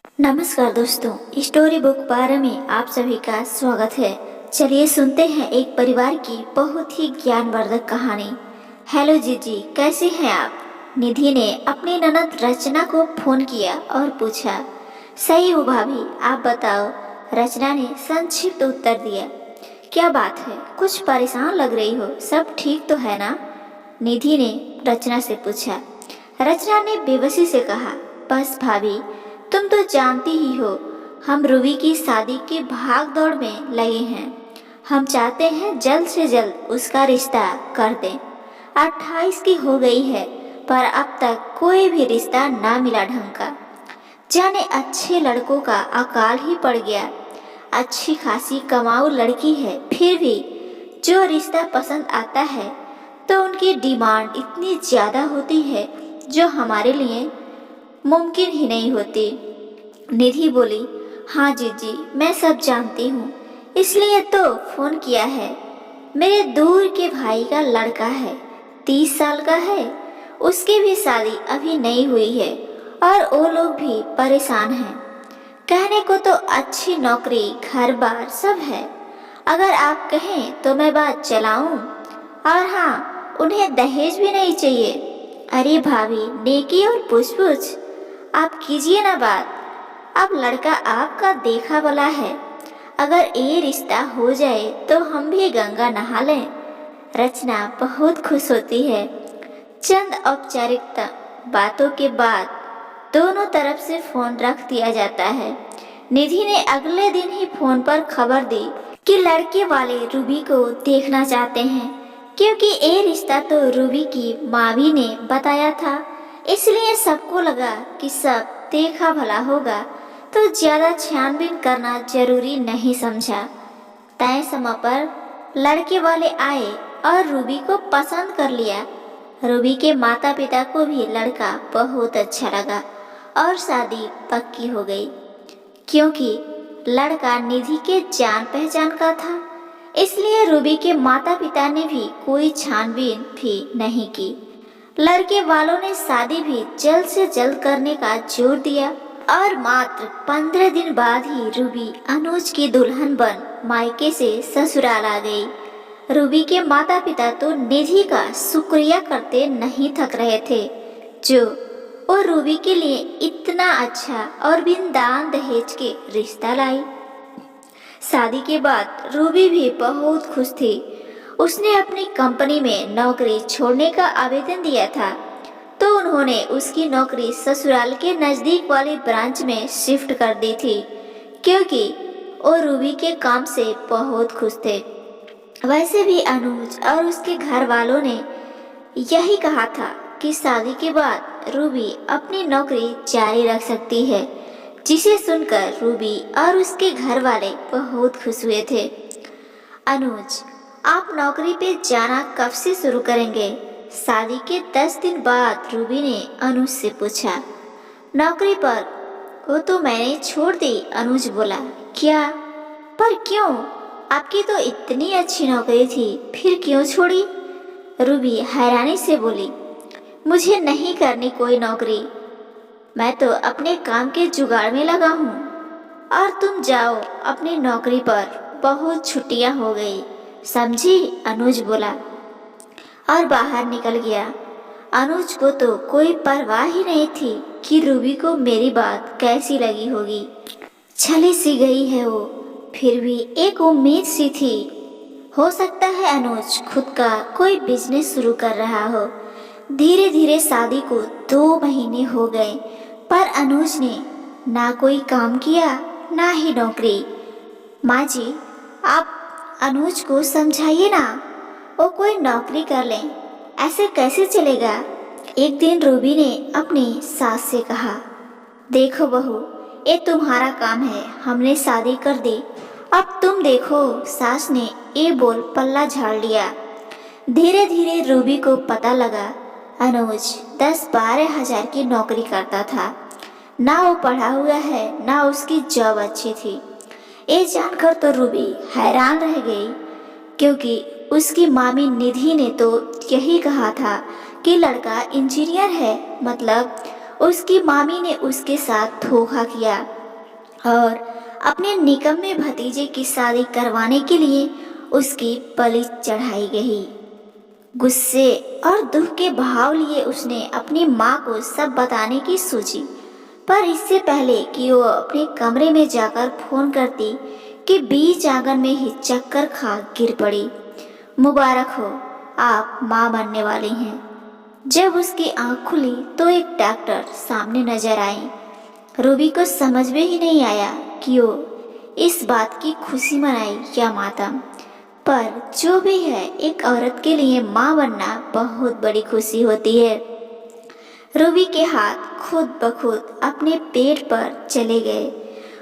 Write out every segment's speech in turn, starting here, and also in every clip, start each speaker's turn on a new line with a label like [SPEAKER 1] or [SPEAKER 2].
[SPEAKER 1] नमस्कार दोस्तों, story book 12 में आप सभी का स्वागत है। चलिए सुनते हैं एक परिवार की बहुत ही ज्ञानवर्धक कहानी। हेलो जीजी, कैसे हैं आप? निधि ने अपनी ननद रचना को फोन किया और पूछा। सही हूँ भाभी, आप बताओ, रचना ने संक्षिप्त उत्तर दिया। क्या बात है, कुछ परेशान लग रही हो, सब ठीक तो है ना? निधि ने रचना से पूछा। रचना ने बेबसी से कहा, बस भाभी, तुम तो जानती ही हो, हम रूबी की शादी की भाग दौड़ में लगे हैं। हम चाहते हैं जल्द से जल्द उसका रिश्ता कर दें। 28 की हो गई है, पर अब तक कोई भी रिश्ता ना मिला ढंग का। जाने अच्छे लड़कों का अकाल ही पड़ गया। अच्छी खासी कमाऊ लड़की है, फिर भी जो रिश्ता पसंद आता है तो उनकी डिमांड इतनी ज़्यादा होती है जो हमारे लिए मुमकिन ही नहीं होती। निधि बोली, हाँ जीजी, मैं सब जानती हूँ, इसलिए तो फोन किया है। मेरे दूर के भाई का लड़का है, 30 साल का है, उसकी भी शादी अभी नहीं हुई है और वो लोग भी परेशान हैं। कहने को तो अच्छी नौकरी, घर बार सब है। अगर आप कहें तो मैं बात चलाऊं। और हाँ, उन्हें दहेज भी नहीं चाहिए। अरे भाभी, नेकी और पूछ आप कीजिए ना बात। अब लड़का आपका देखा भला है, अगर ये रिश्ता हो जाए तो हम भी गंगा नहा लें। रचना बहुत खुश होती है। चंद औपचारिकता बातों के बाद दोनों तरफ से फोन रख दिया जाता है। निधि ने अगले दिन ही फोन पर खबर दी कि लड़के वाले रूबी को देखना चाहते हैं, क्योंकि ये रिश्ता तो रूबी की मावी ने बताया था। इसलिए सबको लगा कि सब देखा भला होगा, तो ज्यादा छानबीन करना जरूरी नहीं समझा। तय समय पर लड़के वाले आए और रूबी को पसंद कर लिया। रूबी के माता पिता को भी लड़का बहुत अच्छा लगा और शादी पक्की हो गई। क्योंकि लड़का निधि के जान पहचान का था, इसलिए रूबी के माता पिता ने भी कोई छानबीन भी नहीं की। लड़के वालों ने शादी भी जल्द से जल्द करने का जोर दिया और मात्र 15 दिन बाद ही रूबी अनुज की दुल्हन बन मायके से ससुराल आ गई। रूबी के माता पिता तो निधि का शुक्रिया करते नहीं थक रहे थे, जो वो रूबी के लिए इतना अच्छा और बिन दान दहेज के रिश्ता लाई। शादी के बाद रूबी भी बहुत खुश थी। उसने अपनी कंपनी में नौकरी छोड़ने का आवेदन दिया था, तो उन्होंने उसकी नौकरी ससुराल के नज़दीक वाली ब्रांच में शिफ्ट कर दी थी, क्योंकि वो रूबी के काम से बहुत खुश थे। वैसे भी अनुज और उसके घर वालों ने यही कहा था कि शादी के बाद रूबी अपनी नौकरी जारी रख सकती है, जिसे सुनकर रूबी और उसके घर वाले बहुत खुश हुए थे। अनुज, आप नौकरी पे जाना कब से शुरू करेंगे? शादी के 10 दिन बाद रूबी ने अनुज से पूछा। नौकरी पर वो तो मैंने छोड़ दी, अनुज बोला। क्या? पर क्यों? आपकी तो इतनी अच्छी नौकरी थी, फिर क्यों छोड़ी? रूबी हैरानी से बोली, मुझे नहीं करनी कोई नौकरी, मैं तो अपने काम के जुगाड़ में लगा हूँ। और तुम जाओ अपनी नौकरी पर, बहुत छुट्टियाँ हो गई, समझी? अनुज बोला और बाहर निकल गया। अनुज को तो कोई परवाह ही नहीं थी कि रूबी को मेरी बात कैसी लगी होगी। छली सी गई है वो, फिर भी एक उम्मीद सी थी। हो सकता है अनुज खुद का कोई बिजनेस शुरू कर रहा हो। धीरे धीरे शादी को 2 महीने हो गए, पर अनुज ने ना कोई काम किया, ना ही नौकरी। माँ जी, आप अनुज को समझाइए ना, वो कोई नौकरी कर ले, ऐसे कैसे चलेगा? एक दिन रूबी ने अपनी सास से कहा, देखो बहू, ये तुम्हारा काम है, हमने शादी कर दी, अब तुम देखो। सास ने ये बोल पल्ला झाड़ लिया। धीरे धीरे रूबी को पता लगा अनुज 10-12 हजार की नौकरी करता था। ना वो पढ़ा हुआ है, ना उसकी जॉब अच्छी थी। ये जानकर तो रूबी हैरान रह गई, क्योंकि उसकी मामी निधि ने तो यही कहा था कि लड़का इंजीनियर है, मतलब उसकी मामी ने उसके साथ धोखा किया। और अपने निकम्मे भतीजे की शादी करवाने के लिए उसकी बलि चढ़ाई गई। गुस्से और दुख के भाव लिए उसने अपनी माँ को सब बताने की सोची, पर इससे पहले कि वो अपने कमरे में जाकर फोन करती कि बीच आंगन में ही चक्कर खा गिर पड़ी। मुबारक हो, आप माँ बनने वाली हैं। जब उसकी आंख खुली तो एक डॉक्टर सामने नजर आई। रूबी को समझ में ही नहीं आया कि वो इस बात की खुशी मनाई या मातम, पर जो भी है, एक औरत के लिए माँ बनना बहुत बड़ी खुशी होती है। रूबी के हाथ खुद ब खुद अपने पेट पर चले गए।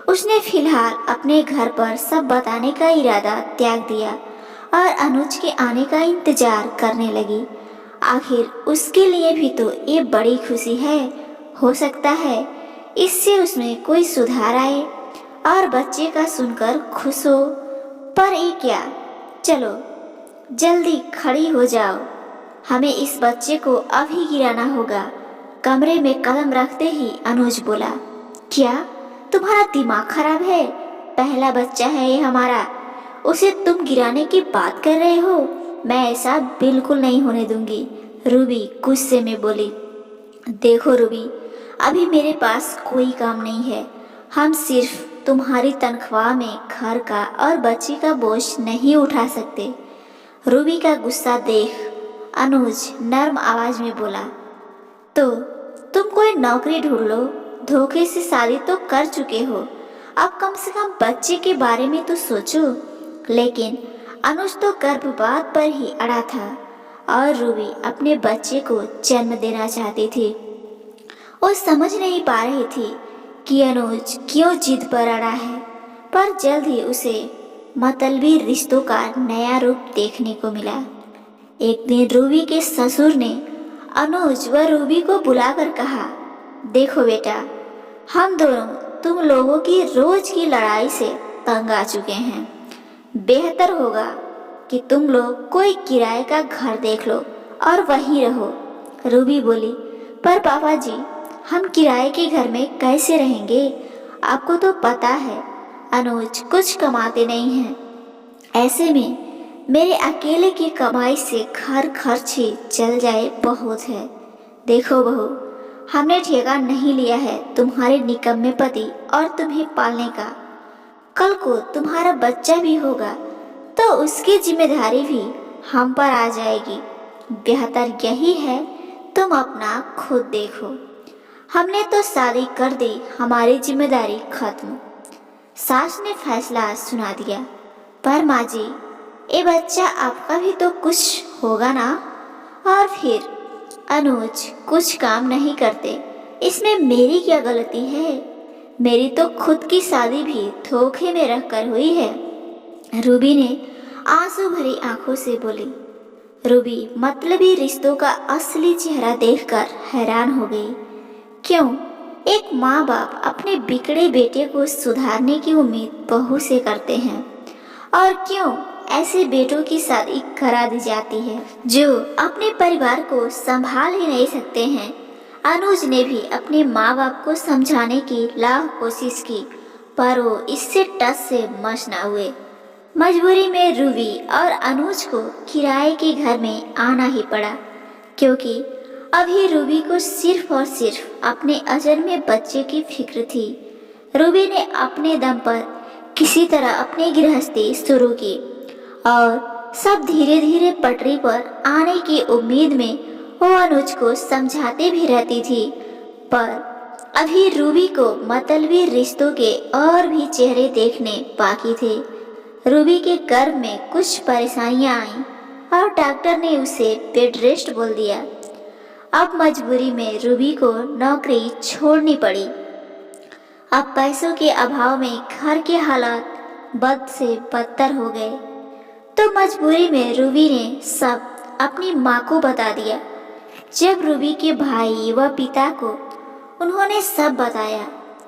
[SPEAKER 1] उसने फिलहाल अपने घर पर सब बताने का इरादा त्याग दिया और अनुज के आने का इंतजार करने लगी। आखिर उसके लिए भी तो ये बड़ी खुशी है। हो सकता है इससे उसमें कोई सुधार आए और बच्चे का सुनकर खुश हो। पर ये क्या, चलो जल्दी खड़ी हो जाओ, हमें इस बच्चे को अभी गिराना होगा। कमरे में कदम रखते ही अनुज बोला, क्या तुम्हारा दिमाग खराब है? पहला बच्चा है ये हमारा, उसे तुम गिराने की बात कर रहे हो? मैं ऐसा बिल्कुल नहीं होने दूंगी। रूबी गुस्से में बोली, देखो रूबी, अभी मेरे पास कोई काम नहीं है। हम सिर्फ तुम्हारी तनख्वाह में घर का और बच्चे का बोझ नहीं उठा सकते। रूबी का गुस्सा देख अनुज नर्म आवाज में बोला, तो तुम कोई नौकरी ढूंढ लो, धोखे से शादी तो कर चुके हो, अब कम से कम बच्चे के बारे में तो सोचो। लेकिन अनुज तो गर्भपात पर ही अड़ा था और रूबी अपने बच्चे को जन्म देना चाहती थी। वो समझ नहीं पा रही थी कि अनुज क्यों जिद पर अड़ा है, पर जल्द ही उसे मतलबी रिश्तों का नया रूप देखने को मिला। एक दिन रूबी के ससुर ने अनुज व रूबी को बुलाकर कहा, देखो बेटा, हम दोनों तुम लोगों की रोज की लड़ाई से तंग आ चुके हैं। बेहतर होगा कि तुम लोग कोई किराए का घर देख लो और वहीं रहो। रूबी बोली, पर पापा जी, हम किराए के घर में कैसे रहेंगे? आपको तो पता है अनुज कुछ कमाते नहीं हैं। ऐसे में मेरे अकेले की कमाई से घर खर्च ही चल जाए बहुत है। देखो बहू, हमने ठेका नहीं लिया है तुम्हारे निकम्मे पति और तुम्हें पालने का। कल को तुम्हारा बच्चा भी होगा तो उसकी जिम्मेदारी भी हम पर आ जाएगी। बेहतर यही है तुम अपना खुद देखो। हमने तो शादी कर दी, हमारी जिम्मेदारी खत्म। सास ने फैसला सुना दिया, पर माँ जी, ये बच्चा आपका भी तो कुछ होगा ना? और फिर अनुज कुछ काम नहीं करते, इसमें मेरी क्या गलती है? मेरी तो खुद की शादी भी धोखे में रखकर हुई है। रूबी ने आंसू भरी आंखों से बोली। रूबी मतलबी रिश्तों का असली चेहरा देखकर हैरान हो गई। क्यों एक माँ बाप अपने बिगड़े बेटे को सुधारने की उम्मीद बहू से करते हैं, और क्यों ऐसे बेटों की शादी करा दी जाती है जो अपने परिवार को संभाल ही नहीं सकते हैं। अनुज ने भी अपने माँ बाप को समझाने की लाख कोशिश की, पर वो इससे टस से मस न हुए। मजबूरी में रूबी और अनुज को किराए के घर में आना ही पड़ा, क्योंकि अभी रूबी को सिर्फ और सिर्फ अपने अजन्मे बच्चे की फिक्र थी। रूबी ने अपने दम पर किसी तरह अपनी गृहस्थी शुरू की और सब धीरे धीरे पटरी पर आने की उम्मीद में वो अनुज को समझाती भी रहती थी। पर अभी रूबी को मतलबी रिश्तों के और भी चेहरे देखने बाकी थे। रूबी के गर्भ में कुछ परेशानियां आईं और डॉक्टर ने उसे बेड रेस्ट बोल दिया। अब मजबूरी में रूबी को नौकरी छोड़नी पड़ी। अब पैसों के अभाव में घर के हालात बद से बदतर हो गए, तो मजबूरी में रूबी ने सब अपनी माँ को बता दिया। जब रूबी के भाई व पिता को उन्होंने सब बताया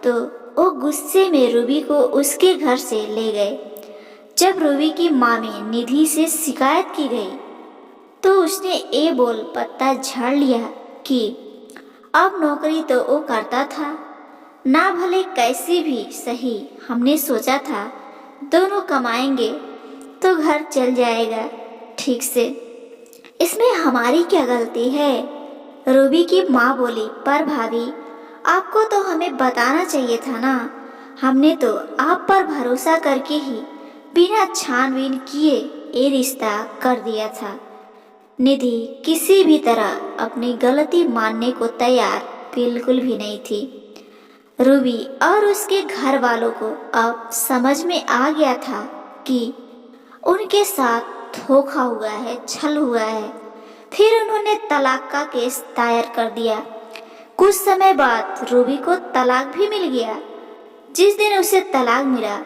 [SPEAKER 1] तो वो गुस्से में रूबी को उसके घर से ले गए। जब रूबी की माँ में निधि से शिकायत की गई तो उसने ये बोल पत्ता झाड़ लिया कि अब नौकरी तो वो करता था, ना भले कैसी भी सही, हमने सोचा था दोनों कमाएंगे तो घर चल जाएगा ठीक से। इसमें हमारी क्या गलती है? रूबी की माँ बोली, पर भाभी आपको तो हमें बताना चाहिए था ना। हमने तो आप पर भरोसा करके ही बिना छानबीन किए ये रिश्ता कर दिया था। निधि किसी भी तरह अपनी गलती मानने को तैयार बिल्कुल भी नहीं थी। रूबी और उसके घर वालों को अब समझ में आ गया था कि उनके साथ धोखा हुआ है, छल हुआ है। फिर उन्होंने तलाक का केस दायर कर दिया। कुछ समय बाद रूबी को तलाक भी मिल गया। जिस दिन उसे तलाक मिला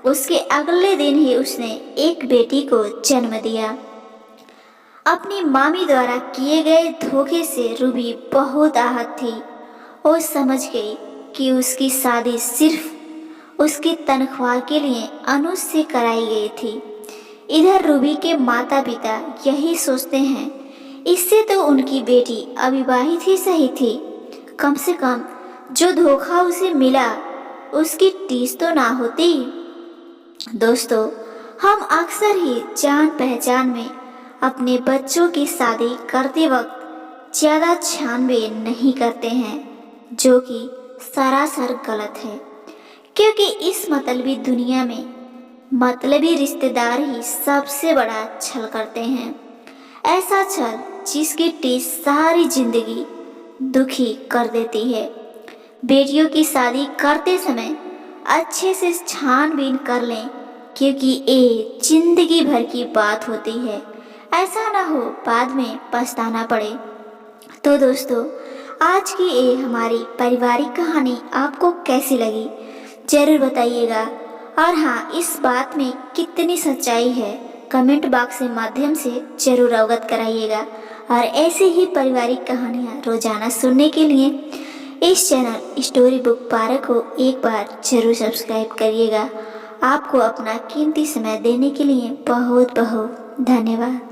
[SPEAKER 1] उसके अगले दिन ही उसने एक बेटी को जन्म दिया। अपनी मामी द्वारा किए गए धोखे से रूबी बहुत आहत थी। वो समझ गई कि उसकी शादी सिर्फ उसकी तनख्वाह के लिए अनुज से कराई गई थी। इधर रूबी के माता पिता यही सोचते हैं, इससे तो उनकी बेटी अविवाहित ही सही थी, कम से कम जो धोखा उसे मिला उसकी टीस तो ना होती। दोस्तों, हम अक्सर ही जान पहचान में अपने बच्चों की शादी करते वक्त ज़्यादा छानबीन नहीं करते हैं, जो कि सरासर गलत है। क्योंकि इस मतलबी दुनिया में मतलबी रिश्तेदार ही सबसे बड़ा छल करते हैं। ऐसा छल जिसकी टीस सारी जिंदगी दुखी कर देती है। बेटियों की शादी करते समय अच्छे से छानबीन कर लें, क्योंकि ये जिंदगी भर की बात होती है। ऐसा ना हो बाद में पछताना पड़े। तो दोस्तों, आज की ये हमारी पारिवारिक कहानी आपको कैसी लगी जरूर बताइएगा। और हाँ, इस बात में कितनी सच्चाई है कमेंट बॉक्स के माध्यम से जरूर अवगत कराइएगा। और ऐसे ही पारिवारिक कहानियाँ रोजाना सुनने के लिए इस चैनल स्टोरी बुक पारक को एक बार जरूर सब्सक्राइब करिएगा। आपको अपना कीमती समय देने के लिए बहुत बहुत धन्यवाद।